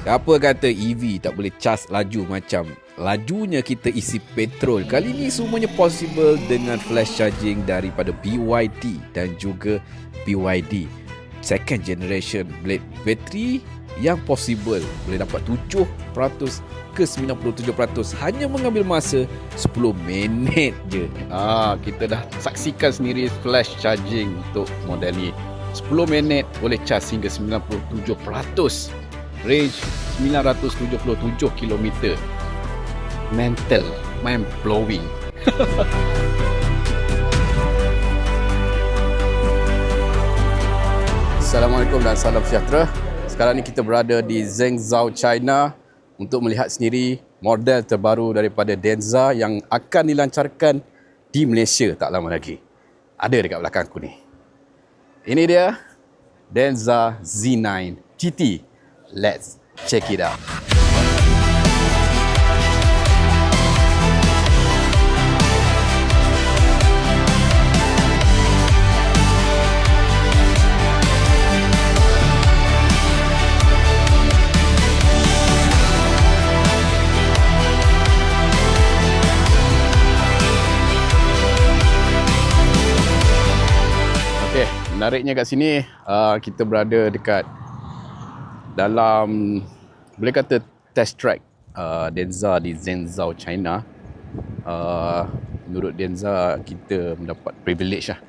Siapa kata EV tak boleh cas laju macam lajunya kita isi petrol? Kali ni semuanya possible dengan flash charging daripada BYD dan juga BYD. Second generation blade battery yang possible boleh dapat 7% ke 97% hanya mengambil masa 10 minit je. Kita dah saksikan sendiri flash charging untuk model ni. 10 minit boleh cas hingga 97%. Range 977 km. Mental, mind blowing. Assalamualaikum dan salam sejahtera. Sekarang ni kita berada di Zhengzhou, China untuk melihat sendiri model terbaru daripada Denza yang akan dilancarkan di Malaysia tak lama lagi. Ada dekat belakang aku ni. Ini dia Denza Z9 GT. Let's check it out. Okey, menariknya kat sini kita berada dekat dalam, boleh kata, test track Denza di Zhengzhou, China. Menurut Denza, kita mendapat privilege lah,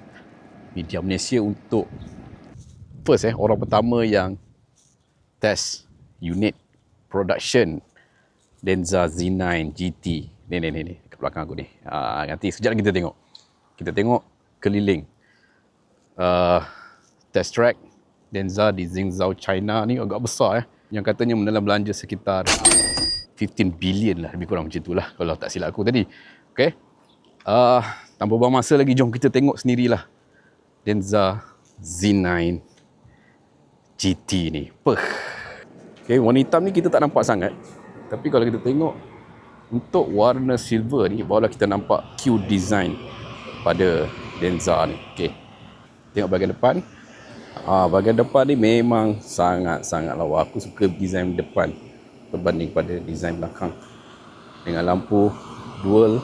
media Malaysia, untuk first orang pertama yang test unit production Denza Z9 GT. Ni kat belakang aku ni. Nanti sekejap lagi kita tengok keliling test track Denza di Zhengzhou, China ni. Agak besar yang katanya menelan belanja sekitar 15 billion lah, lebih kurang macam itulah kalau tak silap aku tadi. Okey. Tanpa buang masa lagi, jom kita tengok sendirilah Denza Z9 GT ni. Okey, warna hitam ni kita tak nampak sangat. Tapi kalau kita tengok untuk warna silver ni, barulah kita nampak Q design pada Denza ni. Okey. Tengok bahagian depan. Bahagian depan ni memang sangat-sangat lawa. Aku suka design depan berbanding pada design belakang. Dengan lampu dual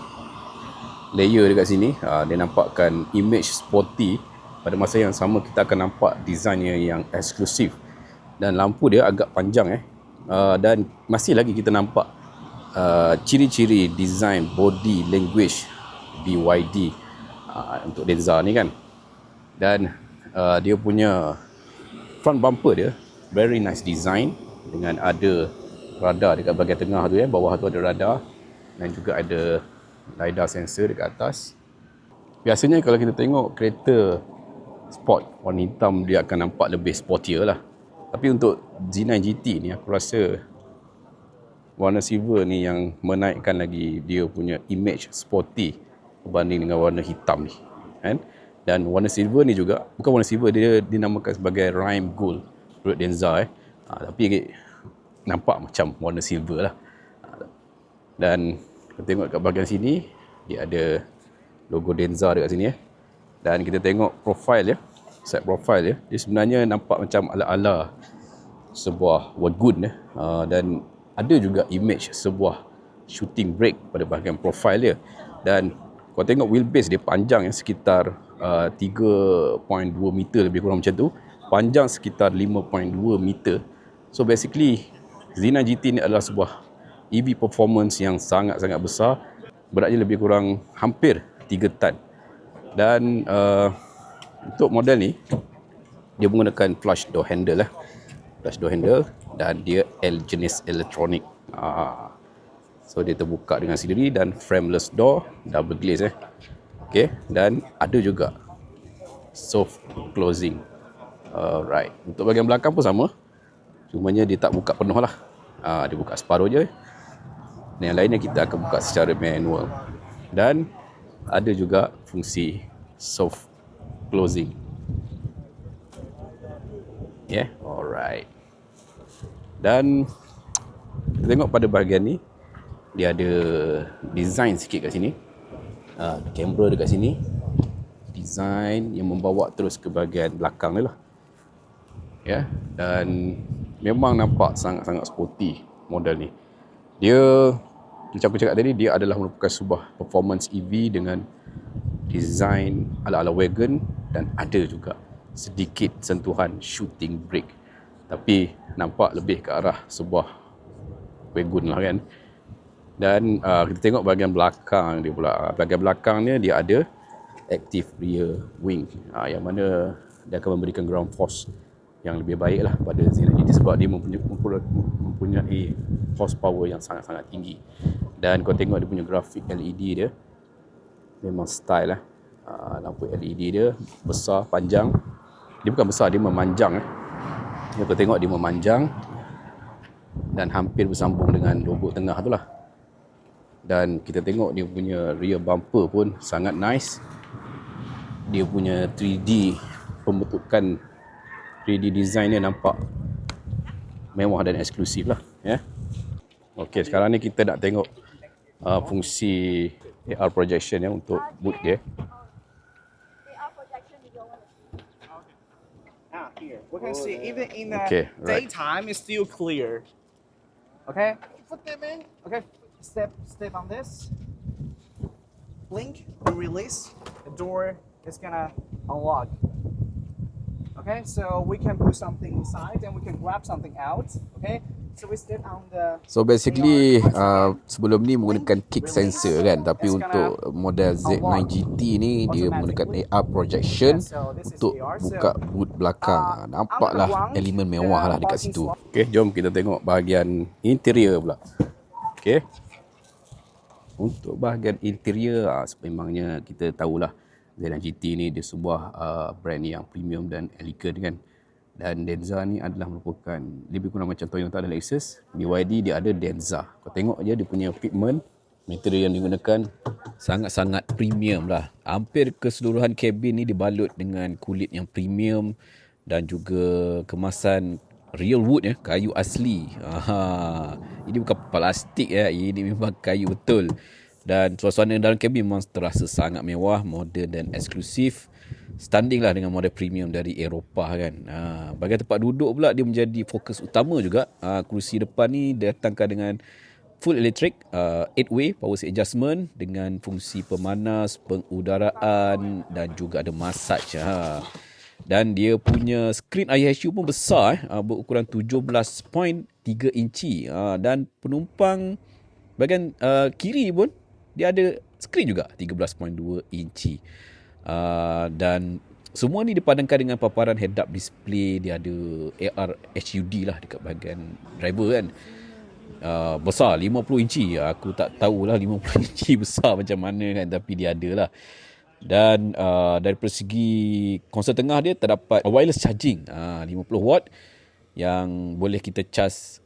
layer dekat sini, dia nampakkan image sporty. Pada masa yang sama kita akan nampak desainnya yang eksklusif. Dan lampu dia agak panjang dan masih lagi kita nampak ciri-ciri design body language BYD untuk Denza ni kan. Dan dia punya front bumper dia very nice design, dengan ada radar dekat bahagian tengah tu bawah tu ada radar, dan juga ada lidar sensor dekat atas. Biasanya kalau kita tengok kereta sport warna hitam, dia akan nampak lebih sportier lah. Tapi untuk Z9 GT ni, aku rasa warna silver ni yang menaikkan lagi dia punya image sporty berbanding dengan warna hitam ni kan. Dan warna silver ni juga, bukan warna silver, dia dinamakan sebagai Rime Gold menurut Denza tapi nampak macam warna silver lah. Dan kita tengok kat bahagian sini, dia ada logo Denza dekat sini Dan kita tengok profile side profile dia sebenarnya nampak macam ala-ala sebuah wagon dan ada juga image sebuah shooting brake pada bahagian profile dia. Dan kalau tengok wheelbase dia panjang sekitar 3.2 meter, lebih kurang macam tu. Panjang sekitar 5.2 meter. So basically Z9 GT ni adalah sebuah EV performance yang sangat-sangat besar. Beratnya lebih kurang hampir 3 tan. Dan untuk model ni, dia menggunakan flush door handle flush door handle, dan dia jenis elektronik. So dia terbuka dengan sendiri, dan frameless door, double glaze Okay, dan ada juga soft closing. Alright, untuk bahagian belakang pun sama, cumanya dia tak buka penuh lah. Dia buka separuh je. Dan yang lainnya kita akan buka secara manual. Dan ada juga fungsi soft closing. Alright. Dan kita tengok pada bahagian ni, dia ada design sikit kat sini. Kamera dekat sini, design yang membawa terus ke bahagian belakang ni lah. Dan memang nampak sangat-sangat sporty model ni. Dia, macam aku cakap tadi, dia adalah merupakan sebuah performance EV dengan design ala-ala wagon dan ada juga sedikit sentuhan shooting brake. Tapi nampak lebih ke arah sebuah wagon lah kan. Dan kita tengok bahagian belakang dia pula. Bahagian belakangnya dia ada active rear wing, yang mana dia akan memberikan ground force yang lebih baik lah pada Xenon GT sebab dia mempunyai horsepower yang sangat-sangat tinggi. Dan kau tengok dia punya grafik LED dia memang style lah. Lampu LED dia besar, panjang. Dia bukan besar, dia memanjang. Kau tengok dia memanjang dan hampir bersambung dengan lobok tengah tu lah. Dan kita tengok dia punya rear bumper pun sangat nice. Dia punya 3D pembentukan, 3D design dia nampak mewah dan eksklusif lah, ya. Okey, sekarang ni kita nak tengok fungsi AR projection ya untuk boot dia. Here we can see even in the Okay, right. daytime it's still clear. Okay, okay, step on this, blink and release, the door is gonna unlock. Okay, so we can put something inside and we can grab something out. Okay, so we step on the. So basically sebelum ni menggunakan kick sensor kan, tapi untuk model Z9 GT ni dia menggunakan AR projection untuk buka boot belakang. Nampaklah elemen mewah lah dekat situ. Okey, jom kita tengok bahagian interior pula. Okey. Untuk bahagian interior, sememangnya kita tahulah Z9 GT ni dia sebuah brand yang premium dan elegan kan. Dan Denza ni adalah merupakan lebih kurang macam Toyota dan Lexus. BYD dia ada Denza. Kau tengok je dia punya fitment, material yang digunakan sangat-sangat premium lah. Hampir keseluruhan kabin ni dibalut dengan kulit yang premium dan juga kemasan real wood ya, kayu asli. Ini bukan plastik ya, ini memang kayu betul. Dan suasana dalam kabin memang terasa sangat mewah, moden dan eksklusif. Standing lah dengan model premium dari Eropah kan. Bahagian tempat duduk pula dia menjadi fokus utama juga. Kerusi depan ni datangkan dengan full electric, 8-way power seat adjustment dengan fungsi pemanas, pengudaraan dan juga ada massage. Dan dia punya skrin IHU pun besar, berukuran 17.3 inci. Dan penumpang bahagian kiri pun dia ada skrin juga 13.2 inci. Dan semua ni dipadankan dengan paparan head-up display. Dia ada AR HUD lah dekat bahagian driver kan. Besar 50 inci. Aku tak tahulah 50 inci besar macam mana kan, tapi dia ada lah. Dan dari persegi konsol tengah dia terdapat wireless charging 50 watt yang boleh kita charge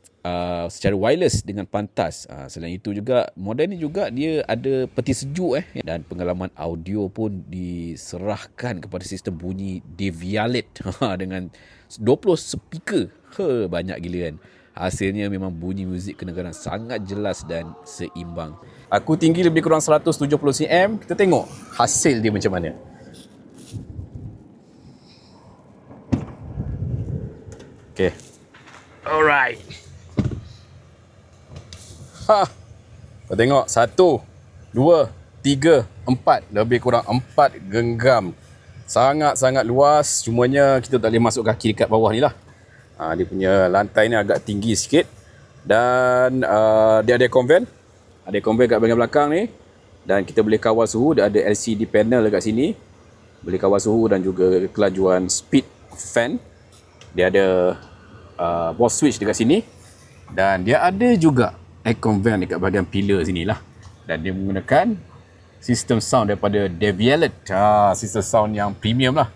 secara wireless dengan pantas. Selain itu juga model ni juga dia ada peti sejuk dan pengalaman audio pun diserahkan kepada sistem bunyi Devialet dengan 20 speaker. Banyak gila kan. Hasilnya memang bunyi muzik kedengaran sangat jelas dan seimbang. Aku tinggi lebih kurang 170 cm. Kita tengok hasil dia macam mana. Okay. Alright. Kau tengok 1, 2, 3, 4. Lebih kurang 4 genggam. Sangat-sangat luas. Cumanya kita tak boleh masuk kaki dekat bawah ni lah. Dia punya lantai ni agak tinggi sikit. Dan dia ada conven. Ada conven kat bahagian belakang ni. Dan kita boleh kawal suhu. Dia ada LCD panel dekat sini. Boleh kawal suhu dan juga kelajuan speed fan. Dia ada ball switch dekat sini. Dan dia ada juga aircon vent dekat bahagian pillar sini lah. Dan dia menggunakan sistem sound daripada Devialet. Sistem sound yang premium lah.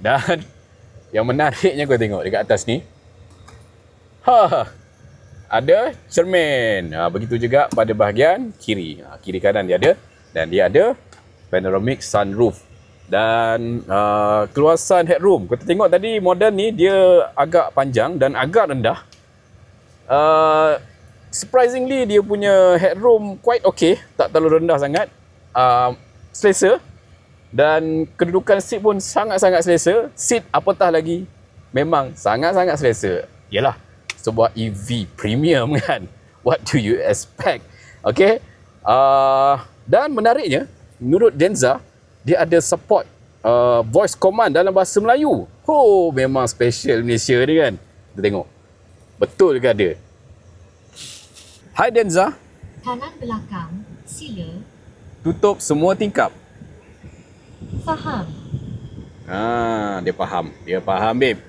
Dan yang menariknya kau tengok dekat atas ni. Ada cermin. Begitu juga pada bahagian kiri. Kiri kanan dia ada. Dan dia ada panoramic sunroof. Dan keluasan headroom. Kita tengok tadi model ni dia agak panjang dan agak rendah. Surprisingly dia punya headroom quite okay, tak terlalu rendah sangat, selesa. Dan kedudukan seat pun sangat-sangat selesa. Seat apatah lagi memang sangat-sangat selesa. Yalah, sebuah EV premium kan. What do you expect? Okay. Dan menariknya, menurut Denza, dia ada support voice command dalam bahasa Melayu. Oh, memang special Malaysia ni kan. Kita tengok. Betul ke ada? Hai Denza. Kanan belakang, sila. Tutup semua tingkap. Faham. Dia faham. Dia faham, babe.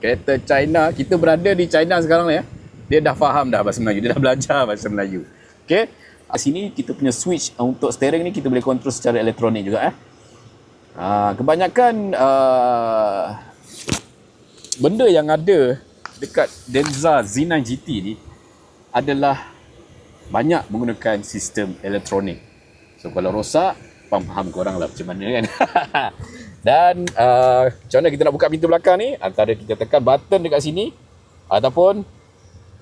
Kereta China. Kita berada di China sekarang ya. Dia dah faham dah bahasa Melayu. Dia dah belajar bahasa Melayu. Okay. Di sini kita punya switch untuk steering ni kita boleh kontrol secara elektronik juga. Kebanyakan benda yang ada dekat Denza Z9 GT ni adalah banyak menggunakan sistem elektronik. So kalau rosak, faham korang lah macam mana kan. Dan macam mana kita nak buka pintu belakang ni, antara kita tekan button dekat sini ataupun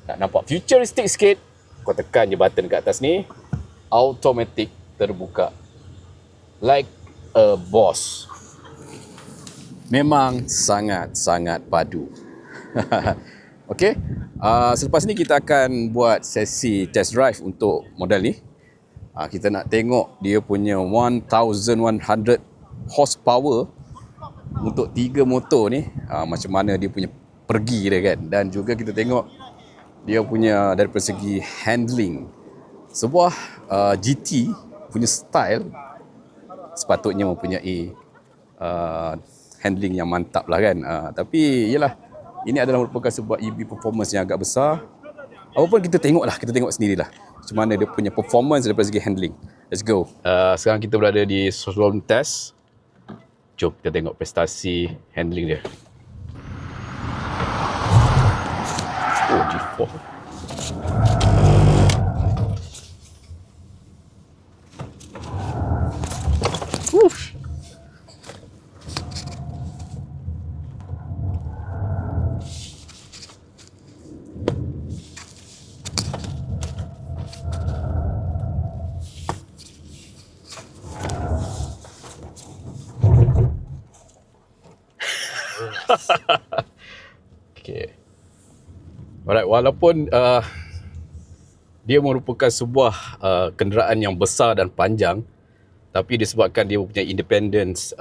nak nampak futuristic sikit, kau tekan je button kat atas ni, automatic terbuka like a boss. Memang sangat-sangat padu. Okay. Selepas ni kita akan buat sesi test drive untuk model ni. Kita nak tengok dia punya 1100 horsepower untuk 3 motor ni, macam mana dia punya pergi dia kan. Dan juga kita tengok dia punya dari segi handling. Sebuah GT punya style sepatutnya mempunyai handling yang mantap lah kan. Tapi yelah, ini adalah merupakan sebuah EV performance yang agak besar. Apapun kita tengok sendirilah macam mana dia punya performance daripada segi handling. Let's go. Sekarang kita berada di showroom test. Jom kita tengok prestasi handling dia. Oh, G4. Woof. Okay. Alright, walaupun dia merupakan sebuah kenderaan yang besar dan panjang, tapi disebabkan dia punya independence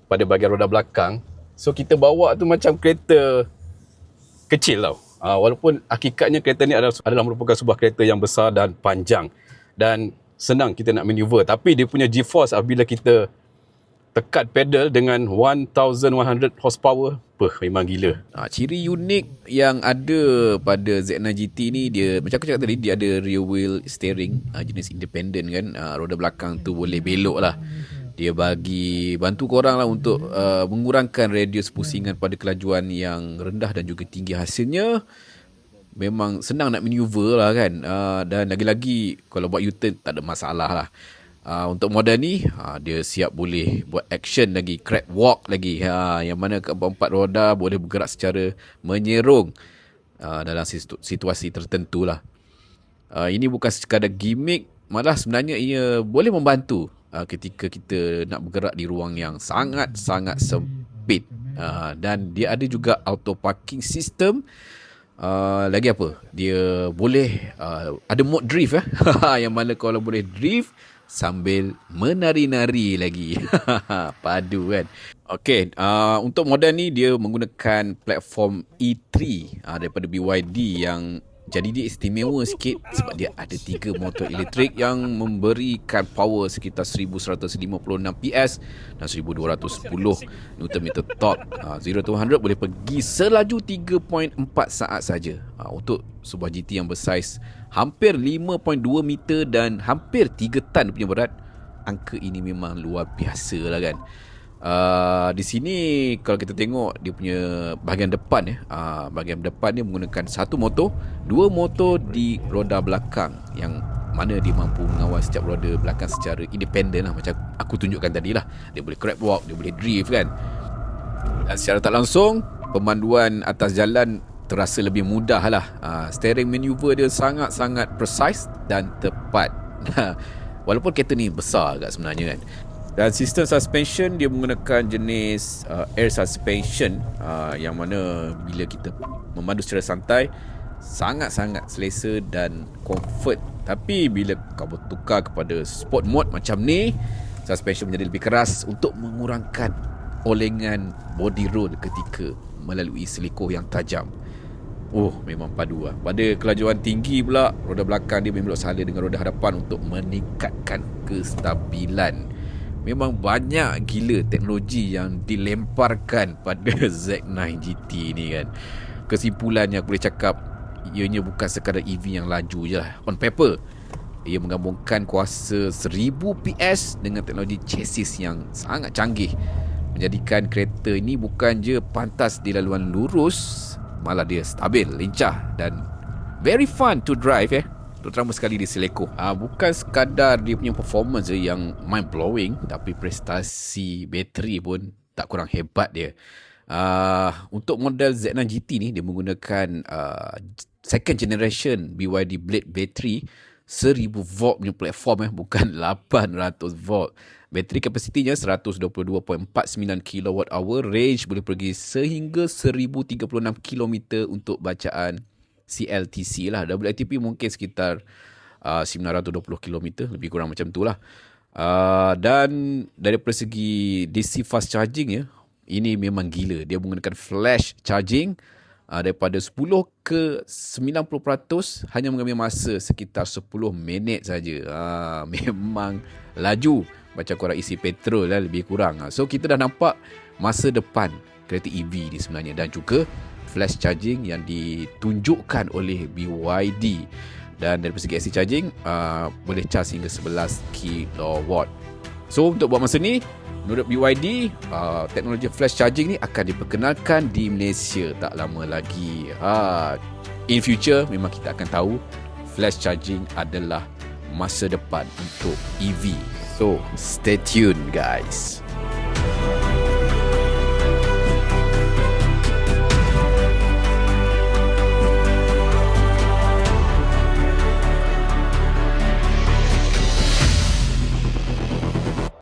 pada bahagian roda belakang, so kita bawa tu macam kereta kecil tau. Walaupun hakikatnya kereta ni adalah merupakan sebuah kereta yang besar dan panjang dan senang kita nak maneuver, tapi dia punya G-force apabila kita tekan pedal dengan 1100 horsepower, memang gila. Ciri unik yang ada pada Z9 GT ni, dia macam aku cakap tadi, dia ada rear wheel steering, jenis independent kan. Roda belakang tu boleh belok lah. Dia bantu korang lah untuk mengurangkan radius pusingan pada kelajuan yang rendah dan juga tinggi. Hasilnya memang senang nak maneuver lah kan. Dan lagi-lagi kalau buat U-turn tak ada masalah lah. Untuk model ni, dia siap boleh buat action lagi, crab walk lagi, yang mana keempat roda boleh bergerak secara menyerong dalam situasi tertentu lah. Ini bukan sekadar gimmick, malah sebenarnya ia boleh membantu ketika kita nak bergerak di ruang yang sangat-sangat sempit. Dan dia ada juga auto parking system. Lagi apa, dia boleh ada mode drift yang mana kalau boleh drift sambil menari-nari lagi. Padu kan. Okay, untuk model ni dia menggunakan platform E3 daripada BYD, yang jadi dia istimewa sikit sebab dia ada 3 motor elektrik yang memberikan power sekitar 1156 PS dan 1210 Nm torque. 0 to 100 boleh pergi selaju 3.4 saat saja. Untuk sebuah GT yang bersaiz hampir 5.2 meter dan hampir 3 tan punya berat, angka ini memang luar biasa lah kan. Di sini kalau kita tengok dia punya bahagian depan bahagian depan dia menggunakan satu motor, 2 motor di roda belakang, yang mana dia mampu mengawal setiap roda belakang secara independen lah, macam aku tunjukkan tadi lah. Dia boleh crab walk, dia boleh drift kan. Dan secara tak langsung, pemanduan atas jalan terasa lebih mudah lah. Steering maneuver dia sangat-sangat precise dan tepat. Walaupun kereta ni besar agak sebenarnya kan. Dan sistem suspension dia menggunakan jenis air suspension, yang mana bila kita memandu secara santai sangat-sangat selesa dan comfort. Tapi bila kau bertukar kepada sport mode macam ni, suspension menjadi lebih keras untuk mengurangkan olengan body roll ketika melalui selekoh yang tajam. Oh, memang padu lah. Pada kelajuan tinggi pula, roda belakang dia memang saling dengan roda hadapan untuk meningkatkan kestabilan. Memang banyak gila teknologi yang dilemparkan pada Z9 GT ni kan. Kesimpulannya aku boleh cakap, ianya bukan sekadar EV yang laju je lah. On paper, ia menggabungkan kuasa 1000 PS dengan teknologi chassis yang sangat canggih, menjadikan kereta ini bukan je pantas di laluan lurus, malah dia stabil, lincah dan very fun to drive terutama sekali di selekoh. Bukan sekadar dia punya performance yang mind blowing, tapi prestasi bateri pun tak kurang hebat dia. Untuk model Z9 GT ni, dia menggunakan second generation BYD Blade bateri 1000 volt punya platform, bukan 800 volt. Bateri kapasitinya 122.49 kWh, range boleh pergi sehingga 1036 km untuk bacaan CLTC lah. WLTP mungkin sekitar 920 km, lebih kurang macam tu lah. Dan daripada segi DC fast charging ya, ini memang gila. Dia menggunakan flash charging, daripada 10 ke 90% hanya mengambil masa sekitar 10 minit saja. Memang laju macam korang isi petrol lah, lebih kurang. So kita dah nampak masa depan kereta EV ni sebenarnya, dan juga flash charging yang ditunjukkan oleh BYD. Dan dari segi AC charging, boleh charge hingga 11 kW. So untuk buat masa ni, menurut BYD, teknologi flash charging ni akan diperkenalkan di Malaysia tak lama lagi. In future memang kita akan tahu flash charging adalah masa depan untuk EV. So stay tuned guys.